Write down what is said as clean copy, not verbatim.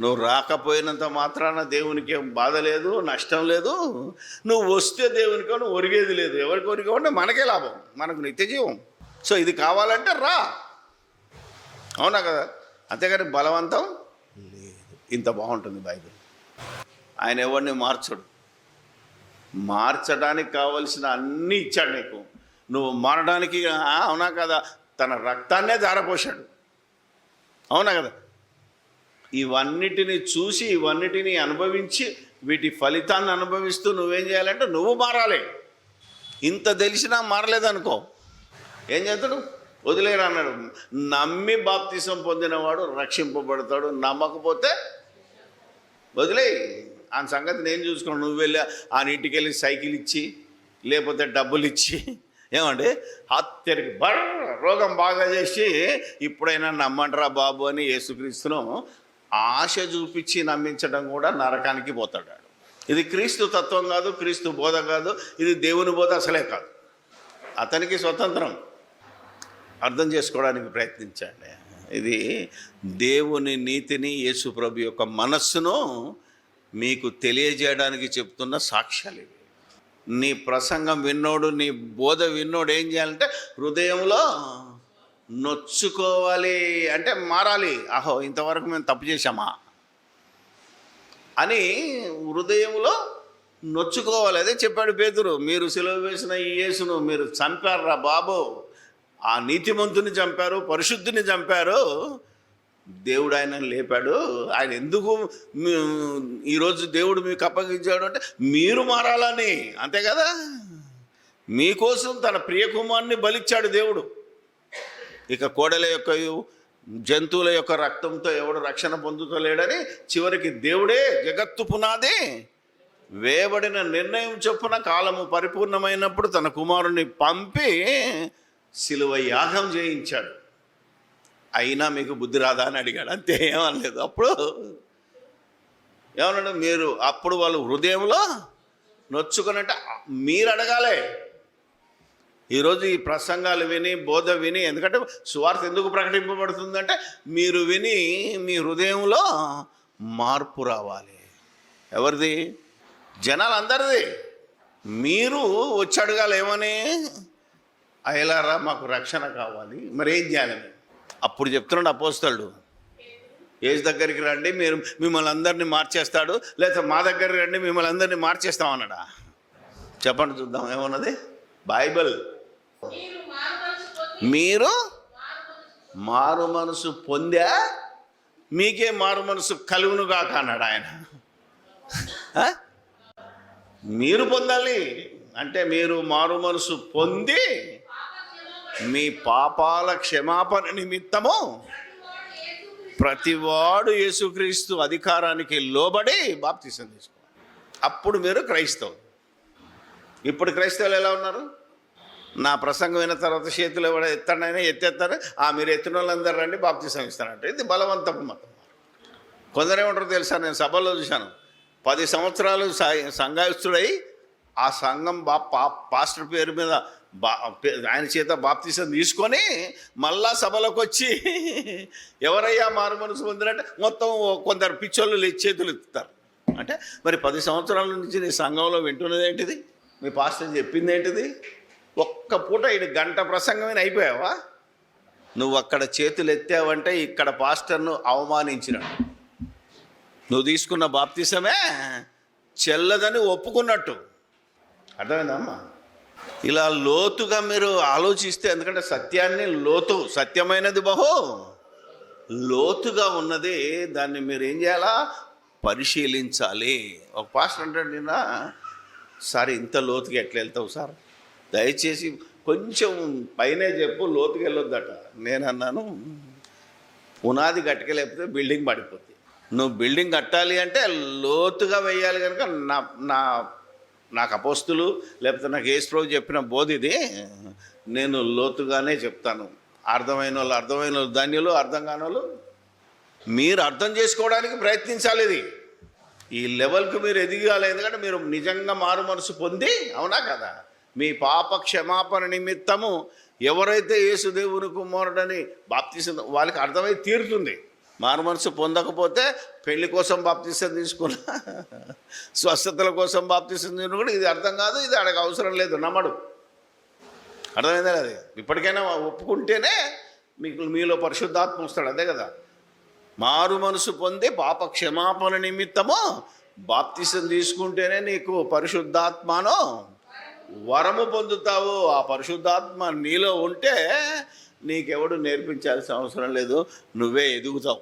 నువ్వు రాకపోయినంత మాత్రాన దేవునికి ఏం బాధ లేదు, నష్టం లేదు. నువ్వు వస్తే దేవునికి నువ్వు ఒరిగేది లేదు. ఎవరికి ఒరిగావంటే మనకే లాభం, మనకు నిత్య జీవం. సో ఇది కావాలంటే రా, అవునా కదా? అంతేగాని బలవంతం లేదు. ఇంత బాగుంటుంది బైబిల్. ఆయన ఎవరిని మార్చడు. మార్చడానికి కావలసిన అన్నీ ఇచ్చాడు నీకు. నువ్వు మారడానికి అవునా కదా? తన రక్తాన్నే ధారపోశాడు, అవునా కదా? ఇవన్నిటిని చూసి, ఇవన్నిటిని అనుభవించి, వీటి ఫలితాన్ని అనుభవిస్తూ నువ్వేం చేయాలంటే నువ్వు మారాలి. ఇంత తెలిసినా మారలేదనుకో, ఏం చేస్తాడు? వదిలేరు అన్నాడు. నమ్మి బాప్తిసం పొందినవాడు రక్షింపబడతాడు, నమ్మకపోతే వదిలే. ఆ సంగతి నేను చూసుకున్నాను. నువ్వు వెళ్ళి ఆ ఇంటికి వెళ్ళి సైకిల్ ఇచ్చి, లేకపోతే డబ్బులు ఇచ్చి, ఏమండి హత్యరికి రోగం బాగా చేసి ఇప్పుడైనా నమ్మంటారా బాబు అని యేసుక్రీస్తును ఆశ చూపించి నమ్మించడం కూడా నరకానికి పోతాడు. ఇది క్రీస్తు తత్వం కాదు, క్రీస్తు బోధ కాదు, ఇది దేవుని బోధ అసలే కాదు. అతనికి స్వతంత్రం. అర్థం చేసుకోవడానికి ప్రయత్నించండి. ఇది దేవుని నీతిని, యేసు ప్రభు యొక్క మనస్సును మీకు తెలియజేయడానికి చెప్తున్న సాక్ష్యాలు ఇవి. నీ ప్రసంగం విన్నోడు, నీ బోధ విన్నోడు ఏం చేయాలంటే హృదయంలో నొచ్చుకోవాలి, అంటే మారాలి. ఆహో, ఇంతవరకు మేము తప్పు చేశామా అని హృదయంలో నొచ్చుకోవాలి. అదే చెప్పాడు పేతురు, మీరు సిలువ వేసిన ఈ యేసును మీరు చంపారురా బాబు. ఆ నీతిమంతుని చంపారు, పరిశుద్ధిని చంపారు. దేవుడు ఆయనను లేపాడు. ఆయన ఎందుకు ఈరోజు దేవుడు మీకు అప్పగించాడు అంటే మీరు మారాలని, అంతే కదా? మీకోసం తన ప్రియకుమారుని బలిచ్చాడు దేవుడు. ఇక కోడల యొక్క, జంతువుల యొక్క రక్తంతో ఎవడు రక్షణ పొందుతలేడని చివరికి దేవుడే జగత్తు పునాది వేయబడిన నిర్ణయం చొప్పున కాలము పరిపూర్ణమైనప్పుడు తన కుమారుని పంపి సిలువ యాగం చేయించాడు. అయినా మీకు బుద్ధి రాదా అని అడిగాడు. అంతే, ఏమనలేదు. అప్పుడు ఏమన్నాడు? మీరు అప్పుడు వాళ్ళు హృదయంలో నొచ్చుకున్నట్టు మీరు అడగాలి. ఈరోజు ఈ ప్రసంగాలు విని, బోధ విని, ఎందుకంటే సువార్త ఎందుకు ప్రకటింపబడుతుందంటే మీరు విని మీ హృదయంలో మార్పు రావాలి. ఎవరిది? జనాలందరిది. మీరు వచ్చి అడగాలి. ఏమని? అయ్యలారా మాకు రక్షణ కావాలి, మరి ఏం చేయాలి? అప్పుడు చెప్తున్నాడు అపోస్తలుడు, యేసు దగ్గరికి రండి, మీరు మిమ్మల్ని అందరినీ మార్చేస్తాడు, లేదా మా దగ్గరికి రండి, మిమ్మల్ని అందరినీ మార్చేస్తామన్నాడా? చెప్పండి చూద్దాం ఏమన్నది బైబిల్. మీరు మారు మనసు పొందా, మీకే మారు మనసు కలుగును కాక అన్నాడు ఆయన. మీరు పొందాలి అంటే మీరు మారు మనసు పొంది మీ పాపాల క్షమాపణ నిమిత్తము ప్రతివాడు యేసుక్రీస్తు అధికారానికి లోబడి బాప్తిసం తీసుకోవాలి. అప్పుడు మీరు క్రైస్తవులు. ఇప్పుడు క్రైస్తవులు ఎలా ఉన్నారు? నా ప్రసంగం అయిన తర్వాత చేతులు ఎవడ ఎత్తాడైనా ఎత్తేస్తారు, మీరు ఎత్తిన వాళ్ళందరూ రండి బాప్తిసం ఇస్తానంటే ఇది బలవంతపు మతం. కొందరేమంటారో తెలుసా? నేను సభలో చూశాను, 10 సంవత్సరాలు సంఘస్థుడై ఆ సంఘం పాస్టర్ పేరు మీద ఆయన చేత బాప్తిసం తీసుకొని మళ్ళా సభలోకి వచ్చి ఎవరయ్యా మారు మనసు పొందినట్టే మొత్తం కొందరు పిచ్చోళ్ళు చేతులు ఎత్తుతారు. అంటే మరి 10 సంవత్సరాల నుంచి నీ సంఘంలో వింటున్నది ఏంటిది? మీ పాస్టర్ చెప్పింది ఏంటిది? ఒక్క పూట ఇది గంట ప్రసంగమైన అయిపోయావా? నువ్వు అక్కడ చేతులు ఎత్తావంటే ఇక్కడ పాస్టర్ను అవమానించినట్టు, నువ్వు తీసుకున్న బాప్తిసమే చెల్లదని ఒప్పుకున్నట్టు. అర్థమైందమ్మా? ఇలా లోతుగా మీరు ఆలోచిస్తే, ఎందుకంటే సత్యాన్ని సత్యమైనది బహు లోతుగా ఉన్నది, దాన్ని మీరు ఏం చేయాలా? పరిశీలించాలి. ఒక పాస్టర్ అంటాడు, నిన్న సార్ ఇంత లోతుగా ఎట్లా వెళ్తావు సార్, దయచేసి కొంచెం పైనే చెప్పు, లోతుగా వెళ్ళొద్దట. నేను అన్నాను, పునాది గట్టుకెళ్ళిపోతే బిల్డింగ్ పడిపోతుంది. నువ్వు బిల్డింగ్ కట్టాలి అంటే లోతుగా వేయాలి. కనుక నాకు అపోస్తులు లేకపోతే నాకు యేసు ప్రభు చెప్పిన బోధ ఇది. నేను లోతుగానే చెప్తాను. అర్థమైన వాళ్ళు ధన్యులు, అర్థం కాని వాళ్ళు మీరు అర్థం చేసుకోవడానికి ప్రయత్నించాలి. ఇది ఈ లెవెల్కి మీరు ఎదిగాలి. ఎందుకంటే మీరు నిజంగా మారు మనసు పొంది, అవునా కదా, మీ పాప క్షమాపణ నిమిత్తము ఎవరైతే యేసుదేవుని కుమారుడని బాప్తిసం వాళ్ళకి అర్థమై తీరుతుంది. మారు మనసు పొందకపోతే పెళ్లి కోసం బాప్తీసం తీసుకున్నా, స్వస్థతల కోసం బాప్తీసం తీసుకున్నా కూడా ఇది అర్థం కాదు, ఇది ఆడకు అవసరం లేదు, నమ్మడు. అర్థమైందా? అది ఇప్పటికైనా ఒప్పుకుంటేనే మీలో పరిశుద్ధాత్మ వస్తాడు. అదే కదా, మారు మనసు పొంది పాప క్షమాపణ నిమిత్తము బాప్తీసం తీసుకుంటేనే నీకు పరిశుద్ధాత్మను వరము పొందుతావు. ఆ పరిశుద్ధాత్మ నీలో ఉంటే నీకెవడు నేర్పించాల్సిన అవసరం లేదు, నువ్వే ఎదుగుతావు.